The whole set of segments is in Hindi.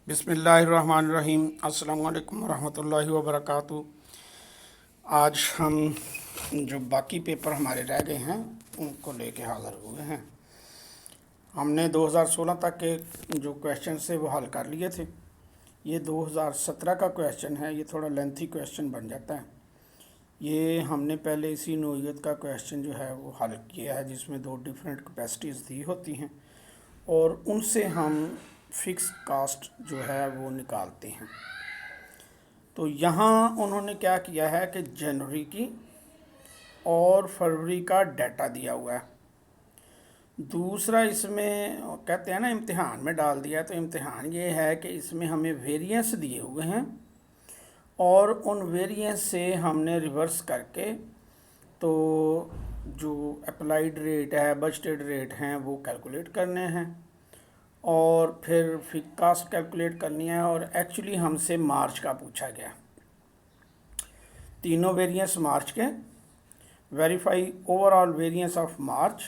बिस्मिल्लाहिर्रहमानिर्रहीम। अस्सलामु अलैकुम रहमतुल्लाहि व बरकातुहू। आज हम जो बाकी पेपर हमारे रह गए हैं उनको लेके हाज़िर हुए हैं। हमने 2016 तक के जो क्वेश्चन से वो हल कर लिए थे। ये 2017 का क्वेश्चन है, ये थोड़ा लेंथी क्वेश्चन बन जाता है। ये हमने पहले इसी नोयत का क्वेश्चन जो है वो हल किया है, जिसमें दो डिफरेंट कैपेसिटीज़ दी होती हैं और उनसे हम फिक्स कास्ट जो है वो निकालते हैं। तो यहाँ उन्होंने क्या किया है कि जनवरी की और फरवरी का डाटा दिया हुआ है। दूसरा इसमें कहते हैं ना इम्तिहान में डाल दिया है, तो इम्तिहान ये है कि इसमें हमें वेरिएंस दिए हुए हैं और उन वेरिएंस से हमने रिवर्स करके तो जो अप्लाइड रेट है, बजटेड रेट हैं वो कैलकुलेट करने हैं और फिर कास्ट कैलकुलेट करनी है। और एक्चुअली हमसे मार्च का पूछा गया, तीनों वेरिएंस मार्च के, verify overall variance of March,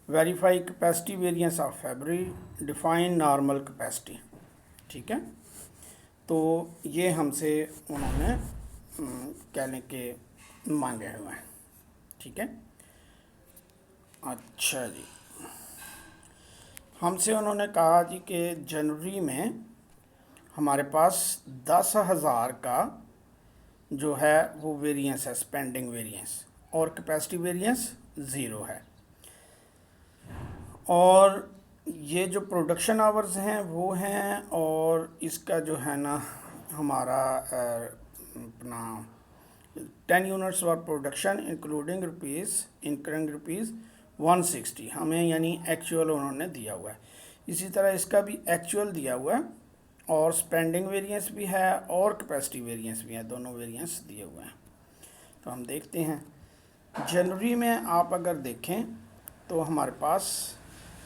verify capacity variance of February, define normal capacity. ठीक है, तो ये हमसे उन्होंने कहने के मांगे हुए हैं। ठीक है, अच्छा जी, हमसे उन्होंने कहा जी कि जनवरी में हमारे पास 10,000 का जो है वो वेरिएंस है, स्पेंडिंग वेरिएंस, और कैपेसिटी वेरिएंस 0 है। और ये जो प्रोडक्शन आवर्स हैं वो हैं, और इसका जो है ना हमारा अपना 10 units for production including rupees 160 हमें यानी एक्चुअल उन्होंने दिया हुआ है। इसी तरह इसका भी एक्चुअल दिया हुआ है और स्पेंडिंग वेरिएंस भी है और कैपेसिटी वेरिएंस भी है, दोनों वेरिएंस दिए हुए हैं। तो हम देखते हैं जनवरी में आप अगर देखें तो हमारे पास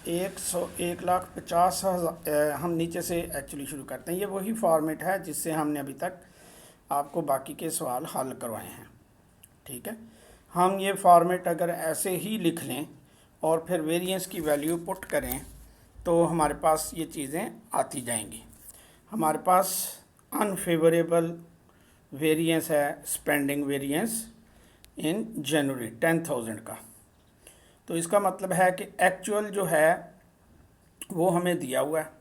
1,50,000, हम नीचे से एक्चुअली शुरू करते हैं। ये वही फॉर्मेट है जिससे हमने अभी तक आपको बाकी के सवाल हल करवाए हैं। ठीक है, हम ये फॉर्मेट अगर ऐसे ही लिख लें और फिर वेरिएंस की वैल्यू पुट करें तो हमारे पास ये चीज़ें आती जाएंगी। हमारे पास अनफेवरेबल वेरिएंस है, स्पेंडिंग वेरिएंस इन जनवरी 10,000 का। तो इसका मतलब है कि एक्चुअल जो है वो हमें दिया हुआ है।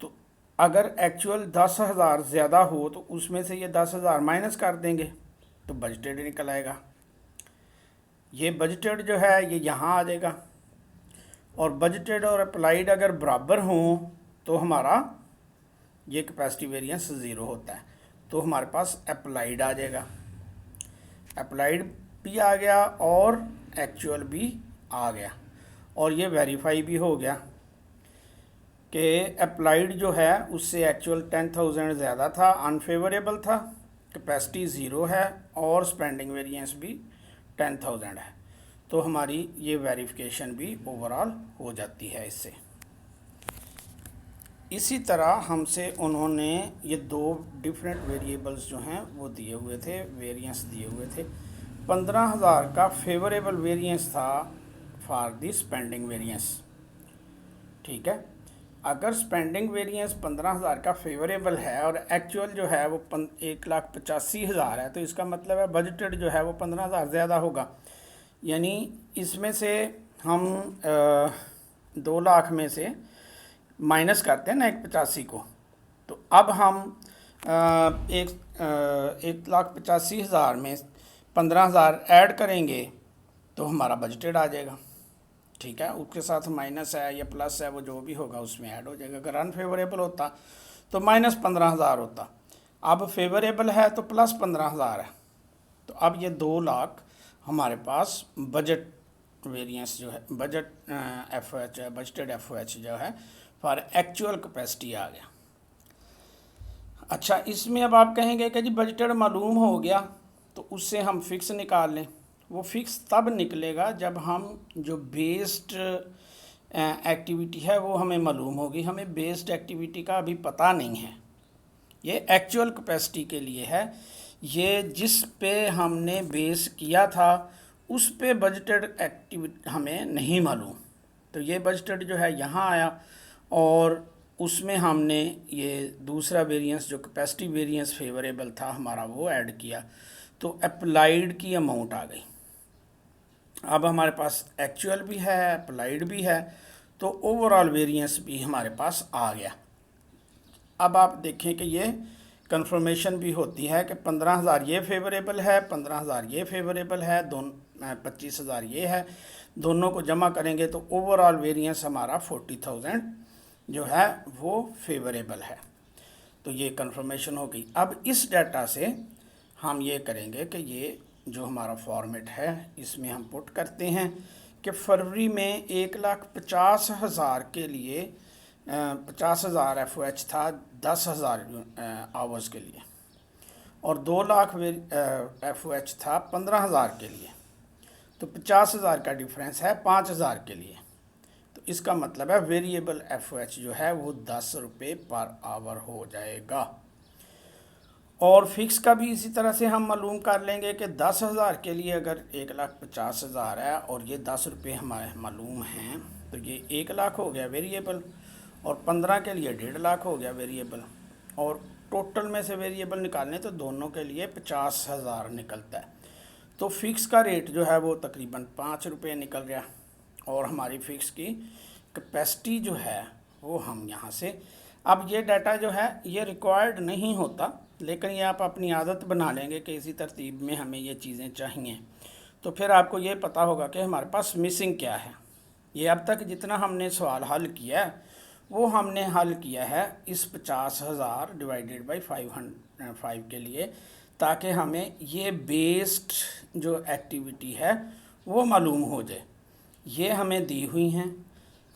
तो अगर एक्चुअल 10,000 ज़्यादा हो तो उसमें से ये 10,000 माइनस कर देंगे तो बजटेड निकल आएगा। ये बजटेड जो है ये यहाँ आ जाएगा, और बजटेड और अप्लाइड अगर बराबर हों तो हमारा ये कैपेसिटी वेरिएंस 0 होता है। तो हमारे पास अप्लाइड आ जाएगा, अप्लाइड भी आ गया और एक्चुअल भी आ गया, और ये वेरीफाई भी हो गया कि अप्लाइड जो है उससे एक्चुअल 10,000 ज़्यादा था, अनफेवरेबल था, कैपेसिटी 0 है और स्पेंडिंग वेरिएंस भी 10,000 है। तो हमारी ये वेरिफिकेशन भी ओवरऑल हो जाती है इससे। इसी तरह हमसे उन्होंने ये दो डिफरेंट वेरिएबल्स जो हैं वो दिए हुए थे, वेरिएंस दिए हुए थे। 15,000 का फेवरेबल वेरिएंस था फॉर दी स्पेंडिंग वेरिएंस। ठीक है, अगर स्पेंडिंग वेरिएंस 15,000 का फेवरेबल है और एक्चुअल जो है वो 1,85,000 है, तो इसका मतलब है बजटेड जो है वो 15,000 ज़्यादा होगा। यानी इसमें से हम 2 लाख में से माइनस करते हैं ना 1,85 को, तो अब हम 1,85,000 में 15,000 ऐड करेंगे तो हमारा बजटेड आ जाएगा। ठीक है, उसके साथ माइनस है या प्लस है, वो जो भी होगा उसमें ऐड हो जाएगा। अगर अनफेवरेबल होता तो माइनस 15,000 होता, अब फेवरेबल है तो प्लस 15,000 है। तो अब ये 2 लाख हमारे पास बजट वेरिएंस जो है, बजट FOH है, बजटेड FOH जो है फॉर एक्चुअल कैपेसिटी आ गया। अच्छा, इसमें अब आप कहेंगे कि जी बजटेड मालूम हो गया तो उससे हम फिक्स निकाल लें। वो फिक्स तब निकलेगा जब हम जो बेस्ड एक्टिविटी है वो हमें मालूम होगी। हमें बेस्ड एक्टिविटी का अभी पता नहीं है, ये एक्चुअल कैपेसिटी के लिए है। ये जिस पे हमने बेस किया था उस पे बजटेड एक्टिविटी हमें नहीं मालूम। तो ये बजटेड जो है यहाँ आया और उसमें हमने ये दूसरा वेरिएंस जो कैपेसिटी वेरिएंस फेवरेबल था हमारा वो ऐड किया, तो अप्लाइड की अमाउंट आ गई। अब हमारे पास एक्चुअल भी है, अप्लाइड भी है, तो ओवरऑल वेरिएंस भी हमारे पास आ गया। अब आप देखें कि ये कंफर्मेशन भी होती है कि 15,000 ये फेवरेबल है, 15,000 ये फेवरेबल है, 25,000 ये है, दोनों को जमा करेंगे तो ओवरऑल वेरिएंस हमारा 40,000 जो है वो फेवरेबल है। तो ये कंफर्मेशन हो गई। अब इस डाटा से हम ये करेंगे कि ये जो हमारा फॉर्मेट है इसमें हम पुट करते हैं कि फरवरी में 1,50,000 के लिए 50,000 FOH था 10,000 आवर्स के लिए, और 2 लाख FOH था 15,000 के लिए। तो 50,000 का डिफरेंस है 5,000 के लिए। तो इसका मतलब है वेरिएबल FOH जो है वो 10 रुपये पर आवर हो जाएगा। और फिक्स का भी इसी तरह से हम मालूम कर लेंगे कि 10,000 के लिए अगर 1,50,000 है और ये 10 रुपये हमारे मालूम हैं, तो ये 1 लाख हो गया वेरिएबल, और 15 के लिए 1.5 लाख हो गया वेरिएबल, और टोटल में से वेरिएबल निकालने तो दोनों के लिए 50,000 निकलता है। तो फिक्स का रेट जो है वो तकरीबन 5 रुपये निकल गया, और हमारी फ़िक्स की कैपेसिटी जो है वो हम यहाँ से, अब ये डाटा जो है ये रिक्वायर्ड नहीं होता, लेकिन ये आप अपनी आदत बना लेंगे कि इसी तरतीब में हमें ये चीज़ें चाहिए, तो फिर आपको ये पता होगा कि हमारे पास मिसिंग क्या है। ये अब तक जितना हमने सवाल हल किया है वो हमने हल किया है इस 50,000 डिवाइडेड बाई 5 के लिए, ताकि हमें ये बेस्ड जो एक्टिविटी है वो मालूम हो जाए। ये हमें दी हुई हैं,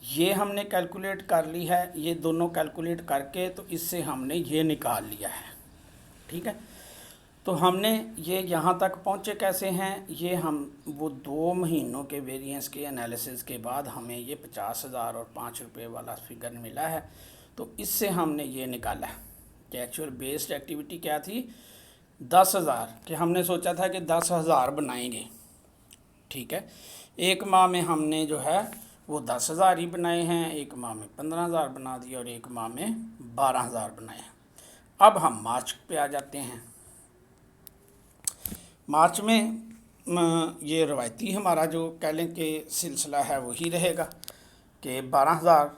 ये हमने कैलकुलेट कर ली है, ये दोनों कैलकुलेट करके तो इससे हमने ये निकाल लिया है। ठीक है, तो हमने ये यहाँ तक पहुँचे कैसे हैं, ये हम वो 2 महीनों के वेरिएंस के एनालिसिस के बाद हमें ये 50,000 और 5 रुपये वाला फिगर मिला है। तो इससे हमने ये निकाला कि एक्चुअल बेस्ड एक्टिविटी क्या थी, 10,000, कि हमने सोचा था कि 10,000 बनाएंगे। ठीक है, एक माह में हमने जो है वो 10,000 ही बनाए हैं, एक माह में 15,000 बना दिए, और एक माह में 12,000 बनाए। अब हम मार्च पे आ जाते हैं। मार्च में ये रवायती हमारा जो कह लें कि सिलसिला है वही रहेगा कि 12,000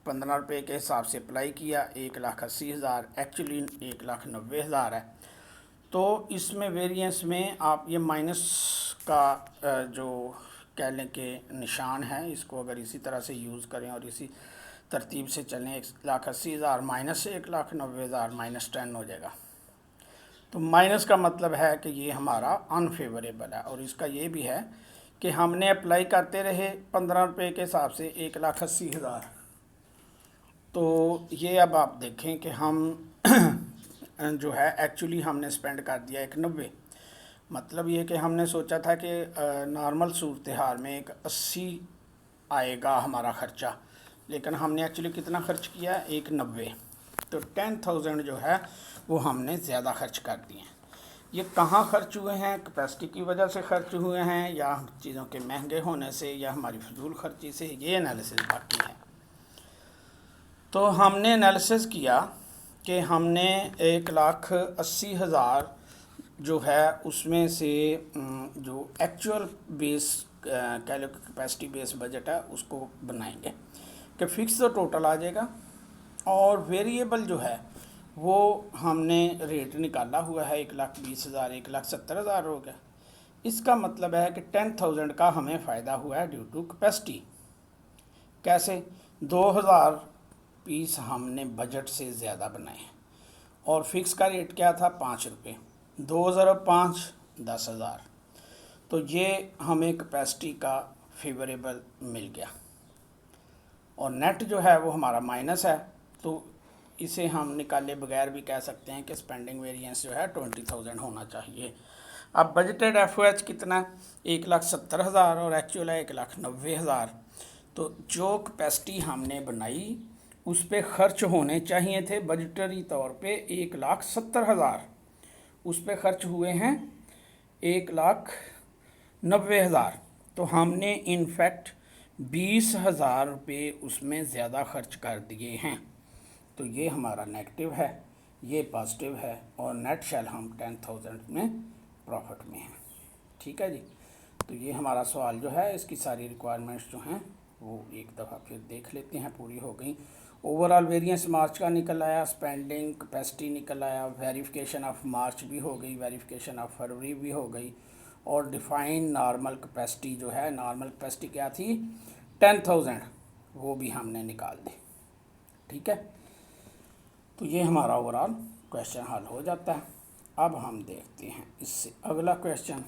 15 रुपये के हिसाब से अप्लाई किया, 1,80,000 एक्चुअली 1,90,000 है। तो इसमें वेरिएंस में आप ये माइनस का जो कह लें कि निशान है, इसको अगर इसी तरह से यूज़ करें और इसी तरतीब से चलें, 1,80,000 माइनस 1,90,000 माइनस 10 हो जाएगा। तो माइनस का मतलब है कि ये हमारा अनफेवरेबल है, और इसका ये भी है कि हमने अप्लाई करते रहे 15 रुपये के हिसाब से 1,80,000। तो ये अब आप देखें कि हम जो है एक्चुअली हमने स्पेंड कर दिया 1,90। मतलब ये कि हमने सोचा था कि नॉर्मल सूरत हाल में 1,80 आएगा हमारा ख़र्चा, लेकिन हमने एक्चुअली कितना ख़र्च किया, 1,90। तो 10,000 जो है वो हमने ज़्यादा खर्च कर दिए हैं। ये कहाँ खर्च हुए हैं, कैपेसिटी की वजह से खर्च हुए हैं, या चीज़ों के महंगे होने से, या हमारी फजूल खर्ची से, ये एनालिसिस बाकी है। तो हमने एनालिसिस किया कि हमने 1,80,000 जो है उसमें से जो actual base capacity base budget है उसको बनाएंगे कि फ़िक्स तो टोटल आ जाएगा, और वेरिएबल जो है वो हमने रेट निकाला हुआ है 1,20,000 1,70,000 हो गया। इसका मतलब है कि 10,000 का हमें फ़ायदा हुआ है ड्यू टू कैपेसिटी। कैसे, 2,000 पीस हमने बजट से ज़्यादा बनाए, और फिक्स का रेट क्या था, 5 रुपये, 2,005 10,000। तो ये हमें कैपेसिटी का फेवरेबल मिल गया, और नेट जो है वो हमारा माइनस है। तो इसे हम निकाले बगैर भी कह सकते हैं कि स्पेंडिंग वेरिएंस जो है 20,000 होना चाहिए। अब बजटेड FOH कितना, 1,70,000 और एक्चुअल है 1,90,000। तो जो कैपेसिटी हमने बनाई उस पे ख़र्च होने चाहिए थे बजटरी तौर पे 1,70,000, उस पे ख़र्च हुए हैं 1,90,000। तो हमने इनफैक्ट 20,000 रुपये उसमें ज़्यादा खर्च कर दिए हैं, तो ये हमारा नेगेटिव है, ये पॉजिटिव है, और नेट शेल हम 10,000 में प्रॉफिट में हैं। ठीक है जी। तो ये हमारा सवाल जो है, इसकी सारी रिक्वायरमेंट्स जो हैं वो एक दफ़ा फिर देख लेते हैं, पूरी हो गई। ओवरऑल वेरिएंस मार्च का निकल आया, स्पेंडिंग कैपेसिटी निकल आया, वेरिफिकेशन ऑफ मार्च भी हो गई, वेरिफिकेशन ऑफ फरवरी भी हो गई, और डिफाइन नॉर्मल कैपेसिटी जो है, नॉर्मल कैपेसिटी क्या थी 10,000, वो भी हमने निकाल दी। ठीक है, तो ये हमारा ओवरऑल क्वेश्चन हल हो जाता है। अब हम देखते हैं इससे अगला क्वेश्चन।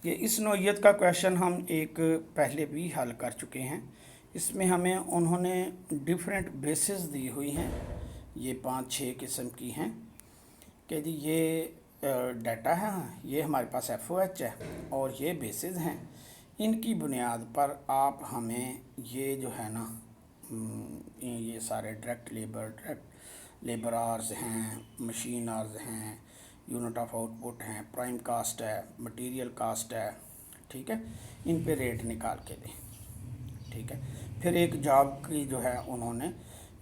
ये इस नौइयत का क्वेश्चन हम एक पहले भी हल कर चुके हैं। इसमें हमें उन्होंने डिफरेंट बेसिस दी हुई हैं, ये 5-6 किस्म की हैं कि जी ये डाटा है, ये हमारे पास FOH है और ये बेसिस हैं। इनकी बुनियाद पर आप हमें ये जो है ना, ये सारे डायरेक्ट लेबर आवर्स हैं, मशीन आवर्स हैं, यूनिट ऑफ आउटपुट हैं, प्राइम कास्ट है, मटेरियल कास्ट है, ठीक है, इन पे रेट निकाल के दें। ठीक है, फिर एक जॉब की जो है उन्होंने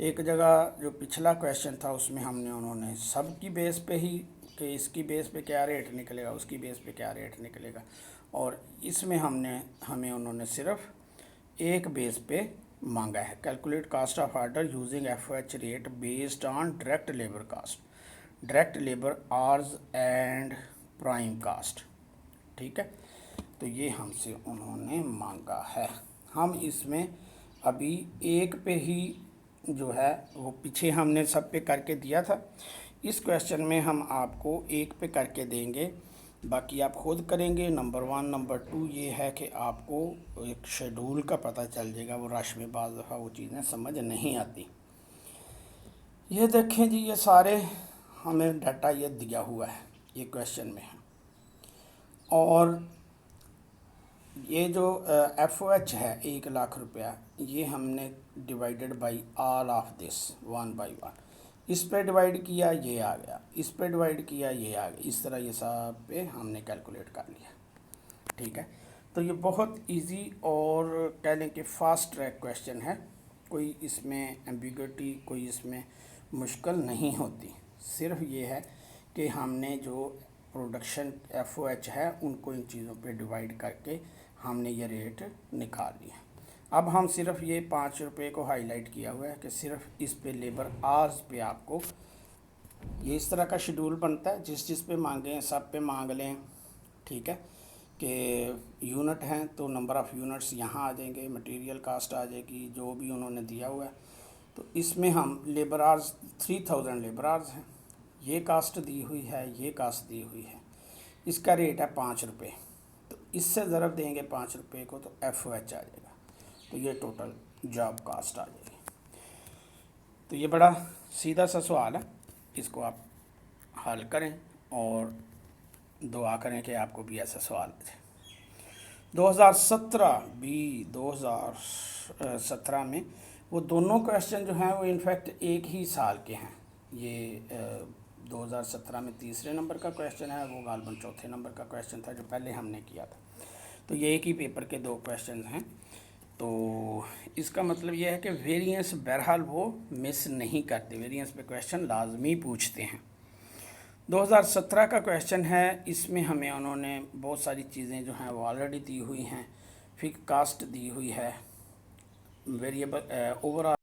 एक जगह, जो पिछला क्वेश्चन था उसमें हमने उन्होंने सब की बेस पे ही कि इसकी बेस पे क्या रेट निकलेगा, उसकी बेस पे क्या रेट निकलेगा, और इसमें हमें उन्होंने सिर्फ एक बेस पे मांगा है, calculate cost of order using FOH rate based on direct labour cost, direct labour hours and prime cost. ठीक है, तो ये हमसे उन्होंने मांगा है। हम इसमें अभी एक पे ही जो है वो पीछे हमने सब पे करके दिया था, इस क्वेश्चन में हम आपको एक पे करके देंगे, बाकी आप खुद करेंगे। नंबर 1, नंबर 2 ये है कि आपको एक शेड्यूल का पता चल जाएगा, वो रश में बाज़ दफ़ा वो चीज़ें समझ नहीं आती। ये देखें जी, ये सारे हमें डाटा ये दिया हुआ है, ये क्वेश्चन में है, और ये जो FOH है 1,00,000 रुपया, ये हमने divided by all of this 1 by 1, इस पे डिवाइड किया ये आ गया, इस पे डिवाइड किया ये आ गया, इस तरह ये सब पे हमने कैलकुलेट कर लिया। ठीक है, तो ये बहुत इजी और कह लें कि फास्ट ट्रैक क्वेश्चन है, कोई इसमें एम्बिग्युइटी, कोई इसमें मुश्किल नहीं होती। सिर्फ ये है कि हमने जो प्रोडक्शन FOH है उनको इन चीज़ों पे डिवाइड करके हमने ये रेट निकाल लिया। अब हम सिर्फ ये 5 रुपये को हाईलाइट किया हुआ है कि सिर्फ इस पे लेबर आवर्स पे आपको ये इस तरह का शेड्यूल बनता है, जिस पे मांगे सब पे मांग लें। ठीक है, कि यूनिट हैं तो नंबर ऑफ़ यूनिट्स यहाँ आ जाएंगे, मटेरियल कास्ट आ जाएगी, जो भी उन्होंने दिया हुआ है। तो इसमें हम लेबर आवर्स 3000 लेबर आवर्स हैं, ये कास्ट दी हुई है, ये कास्ट दी हुई है, इसका रेट है 5 रुपये, तो इससे ज़रब देंगे 5 रुपये को तो FOH आ जाएगा, तो ये टोटल जॉब कास्ट आ जाएगी। तो ये बड़ा सीधा सा सवाल है, इसको आप हल करें और दुआ करें कि आपको भी ऐसा सवाल आ जाए। 2017 में वो दोनों क्वेश्चन जो हैं वो इनफैक्ट एक ही साल के हैं। ये 2017 में तीसरे नंबर का क्वेश्चन है, वो गालबन चौथे नंबर का क्वेश्चन था जो पहले हमने किया था। तो ये एक ही पेपर के 2 क्वेश्चन हैं। तो इसका मतलब ये है कि वेरिएंस बहरहाल वो मिस नहीं करते, वेरिएंस पे क्वेश्चन लाजमी पूछते हैं। 2017 का क्वेश्चन है, इसमें हमें उन्होंने बहुत सारी चीज़ें जो हैं वो ऑलरेडी दी हुई हैं, फिक्स कास्ट दी हुई है, वेरिएबल ओवरऑल